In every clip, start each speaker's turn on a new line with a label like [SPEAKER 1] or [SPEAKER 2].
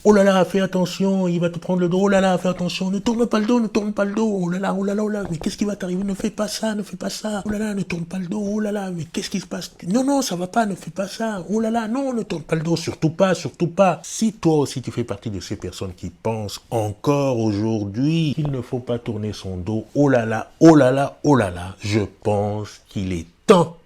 [SPEAKER 1] Oh là là, fais attention, il va te prendre le dos. Oh là là, fais attention, ne tourne pas le dos, ne tourne pas le dos. Oh là là, oh là là, oh là, mais qu'est-ce qui va t'arriver? Ne fais pas ça, ne fais pas ça. Oh là là, ne tourne pas le dos. Oh là là, mais qu'est-ce qui se passe? Non, non, ça va pas, ne fais pas ça. Oh là là, non, ne tourne pas le dos, surtout pas, surtout pas. Si toi aussi tu fais partie de ces personnes qui pensent encore aujourd'hui qu'il ne faut pas tourner son dos, oh là là, oh là là, oh là là, je pense qu'il est temps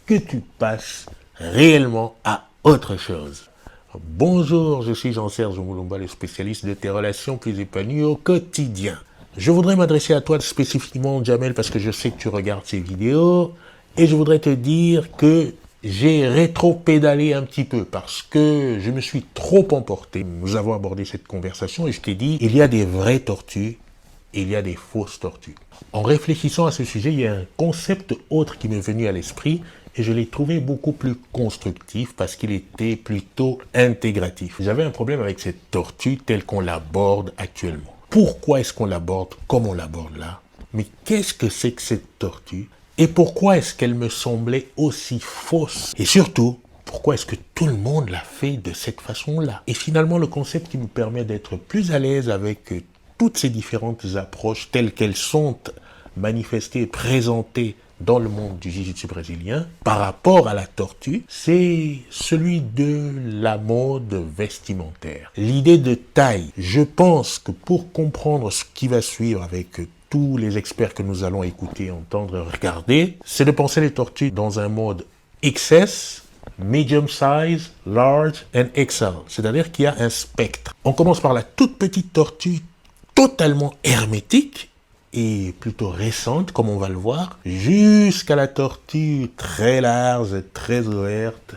[SPEAKER 1] que tu passes réellement à autre chose. Bonjour, je suis Jean-Serge Moulumba, le spécialiste de tes relations plus épanouies au quotidien. Je voudrais m'adresser à toi spécifiquement, Jamel, parce que je sais que tu regardes ces vidéos, et je voudrais te dire que j'ai rétro-pédalé un petit peu, parce que je me suis trop emporté. Nous avons abordé cette conversation, et je t'ai dit, il y a des vraies tortues, et il y a des fausses tortues. En réfléchissant à ce sujet, il y a un concept autre qui m'est venu à l'esprit, et je l'ai trouvé beaucoup plus constructif parce qu'il était plutôt intégratif. J'avais un problème avec cette tortue telle qu'on l'aborde actuellement. Pourquoi est-ce qu'on l'aborde comme on l'aborde là? Mais qu'est-ce que c'est que cette tortue? Et pourquoi est-ce qu'elle me semblait aussi fausse? Et surtout, pourquoi est-ce que tout le monde l'a fait de cette façon-là? Et finalement, le concept qui me permet d'être plus à l'aise avec toutes ces différentes approches telles qu'elles sont manifestées et présentées dans le monde du jiu-jitsu brésilien, par rapport à la tortue, c'est celui de la mode vestimentaire. L'idée de taille. Je pense que pour comprendre ce qui va suivre avec tous les experts que nous allons écouter, entendre, regarder, c'est de penser les tortues dans un mode XS, medium size, large and XL. C'est-à-dire qu'il y a un spectre. On commence par la toute petite tortue totalement hermétique et plutôt récente, comme on va le voir, jusqu'à la tortue très large, très ouverte,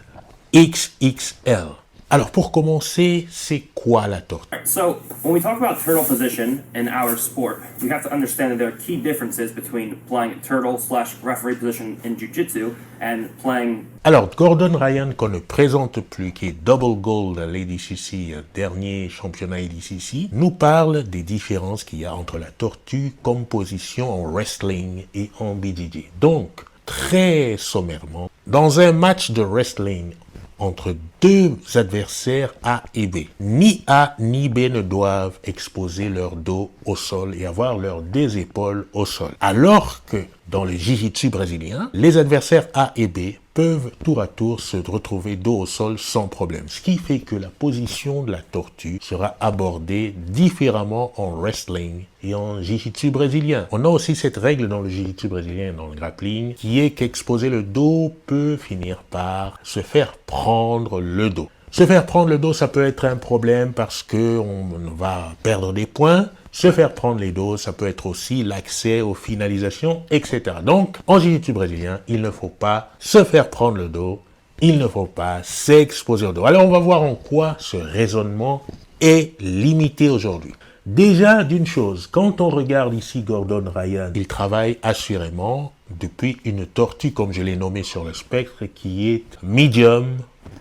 [SPEAKER 1] XXL. Alors, pour commencer, c'est quoi la tortue?
[SPEAKER 2] So, when we talk about turtle position in our sport, we have to understand that there are key differences between playing turtle/referee position in jiu-jitsu and playing...
[SPEAKER 1] Alors, Gordon Ryan, qu'on ne présente plus, qui est double gold à l'ADCC, dernier championnat ADCC, nous parle des différences qu'il y a entre la tortue comme position en wrestling et en BJJ. Donc, très sommairement, dans un match de wrestling entre deux adversaires A et B, ni A ni B ne doivent exposer leur dos au sol et avoir leurs deux épaules au sol. Alors que dans le jiu-jitsu brésilien, les adversaires A et B peuvent tour à tour se retrouver dos au sol sans problème. Ce qui fait que la position de la tortue sera abordée différemment en wrestling et en jiu-jitsu brésilien. On a aussi cette règle dans le jiu-jitsu brésilien et dans le grappling qui est qu'exposer le dos peut finir par se faire prendre le dos. Se faire prendre le dos, ça peut être un problème parce que on va perdre des points. Se faire prendre les dos, ça peut être aussi l'accès aux finalisations, etc. Donc, en jiu-jitsu brésilien, il ne faut pas se faire prendre le dos, il ne faut pas s'exposer au dos. Alors, on va voir en quoi ce raisonnement est limité aujourd'hui. Déjà, d'une chose, quand on regarde ici Gordon Ryan, il travaille assurément depuis une tortue, comme je l'ai nommé sur le spectre, qui est medium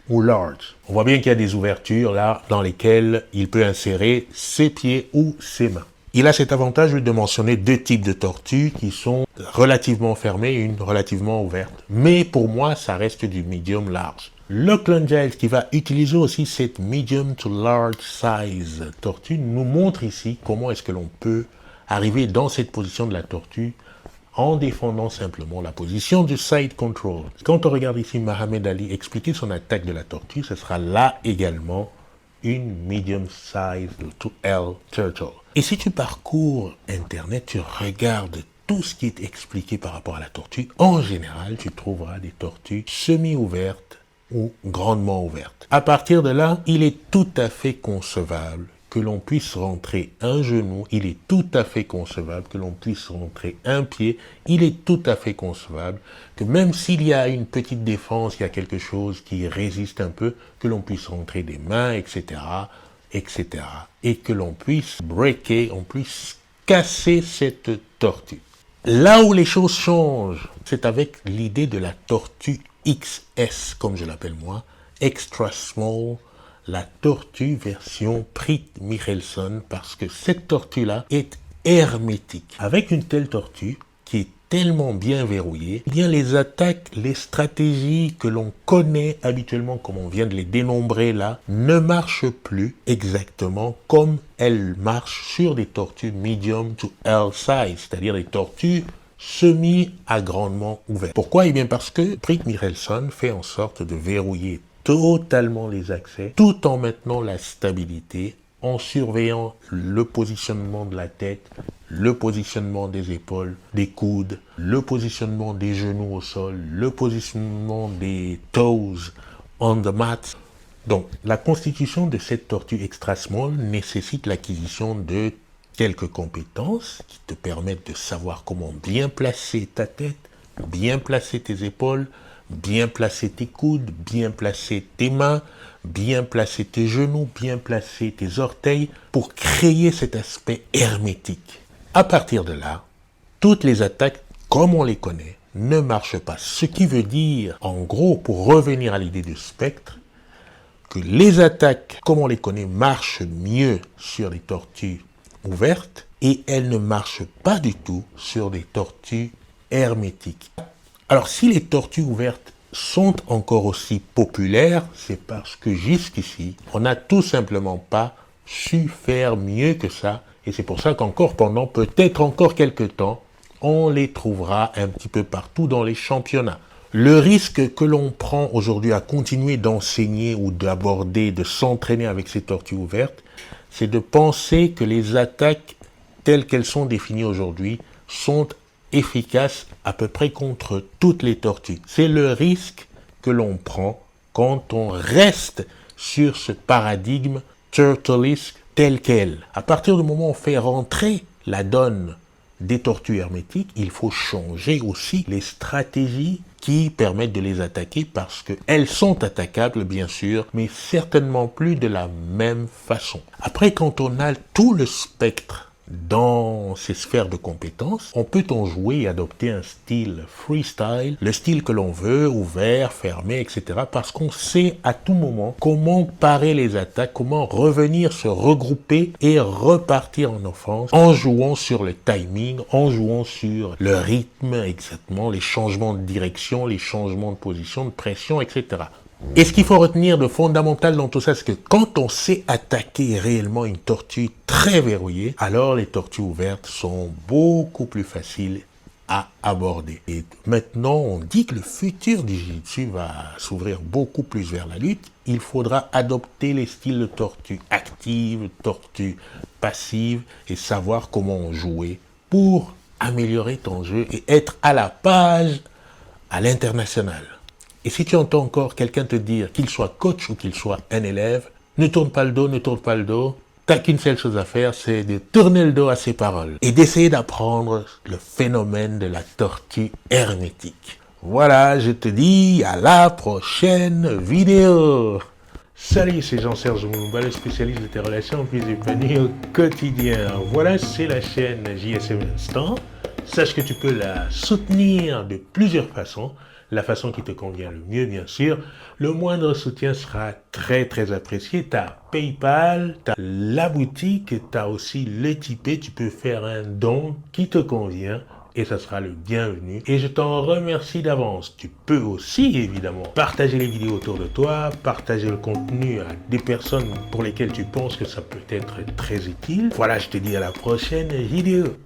[SPEAKER 1] ou large. On voit bien qu'il y a des ouvertures là dans lesquelles il peut insérer ses pieds ou ses mains. Il a cet avantage de mentionner deux types de tortues qui sont relativement fermées et une relativement ouverte. Mais pour moi, ça reste du medium large. Lachlan Giles, qui va utiliser aussi cette medium to large size tortue, nous montre ici comment est-ce que l'on peut arriver dans cette position de la tortue en défendant simplement la position du side control. Quand on regarde ici Mohamed Ali expliquer son attaque de la tortue, ce sera là également une medium size to L turtle. Et si tu parcours Internet, tu regardes tout ce qui est expliqué par rapport à la tortue, en général, tu trouveras des tortues semi-ouvertes ou grandement ouvertes. À partir de là, il est tout à fait concevable que l'on puisse rentrer un genou, il est tout à fait concevable que l'on puisse rentrer un pied, il est tout à fait concevable que même s'il y a une petite défense, il y a quelque chose qui résiste un peu, que l'on puisse rentrer des mains, etc., etc., et que l'on puisse breaker, on puisse casser cette tortue. Là où les choses changent, c'est avec l'idée de la tortue XS, comme je l'appelle moi, Extra Small, la tortue version Prit Michelson, parce que cette tortue-là est hermétique. Avec une telle tortue, qui est tellement bien verrouillées, eh bien les attaques, les stratégies que l'on connaît habituellement, comme on vient de les dénombrer là, ne marchent plus exactement comme elles marchent sur des tortues medium to L size, c'est-à-dire des tortues semi à grandement ouvertes. Pourquoi? Eh bien parce que Britt Michelson fait en sorte de verrouiller totalement les accès, tout en maintenant la stabilité, en surveillant le positionnement de la tête, le positionnement des épaules, des coudes, le positionnement des genoux au sol, le positionnement des toes on the mat. Donc, la constitution de cette tortue extra small nécessite l'acquisition de quelques compétences qui te permettent de savoir comment bien placer ta tête, bien placer tes épaules, bien placer tes coudes, bien placer tes mains, bien placer tes genoux, bien placer tes orteils pour créer cet aspect hermétique. À partir de là, toutes les attaques, comme on les connaît, ne marchent pas. Ce qui veut dire, en gros, pour revenir à l'idée du spectre, que les attaques, comme on les connaît, marchent mieux sur des tortues ouvertes et elles ne marchent pas du tout sur des tortues hermétiques. Alors, si les tortues ouvertes sont encore aussi populaires, c'est parce que jusqu'ici, on n'a tout simplement pas su faire mieux que ça. Et c'est pour ça qu'encore pendant peut-être encore quelques temps, on les trouvera un petit peu partout dans les championnats. Le risque que l'on prend aujourd'hui à continuer d'enseigner ou d'aborder, de s'entraîner avec ces tortues ouvertes, c'est de penser que les attaques telles qu'elles sont définies aujourd'hui sont efficaces à peu près contre toutes les tortues. C'est le risque que l'on prend quand on reste sur ce paradigme turtleesque tel quel. À partir du moment où on fait rentrer la donne des tortues hermétiques, il faut changer aussi les stratégies qui permettent de les attaquer parce qu'elles sont attaquables bien sûr, mais certainement plus de la même façon. Après, quand on a tout le spectre dans ces sphères de compétences, on peut en jouer et adopter un style freestyle, le style que l'on veut, ouvert, fermé, etc. Parce qu'on sait à tout moment comment parer les attaques, comment revenir se regrouper et repartir en offense en jouant sur le timing, en jouant sur le rythme exactement, les changements de direction, les changements de position, de pression, etc. Et ce qu'il faut retenir de fondamental dans tout ça, c'est que quand on sait attaquer réellement une tortue très verrouillée, alors les tortues ouvertes sont beaucoup plus faciles à aborder. Et maintenant, on dit que le futur du jiu-jitsu va s'ouvrir beaucoup plus vers la lutte. Il faudra adopter les styles de tortue active, tortue passive et savoir comment jouer pour améliorer ton jeu et être à la page à l'international. Et si tu entends encore quelqu'un te dire, qu'il soit coach ou qu'il soit un élève, ne tourne pas le dos, ne tourne pas le dos. T'as qu'une seule chose à faire, c'est de tourner le dos à ses paroles et d'essayer d'apprendre le phénomène de la tortue hermétique. Voilà, je te dis à la prochaine vidéo. Salut, c'est Jean-Serge Moumba, le spécialiste de tes relations plus épanouies au quotidien. Voilà, c'est la chaîne JSM Instant. Sache que tu peux la soutenir de plusieurs façons. La façon qui te convient le mieux, bien sûr. Le moindre soutien sera très, très apprécié. Tu as PayPal, tu as la boutique, tu as aussi le Tipeee. Tu peux faire un don qui te convient et ça sera le bienvenu. Et je t'en remercie d'avance. Tu peux aussi, évidemment, partager les vidéos autour de toi, partager le contenu à des personnes pour lesquelles tu penses que ça peut être très utile. Voilà, je te dis à la prochaine vidéo.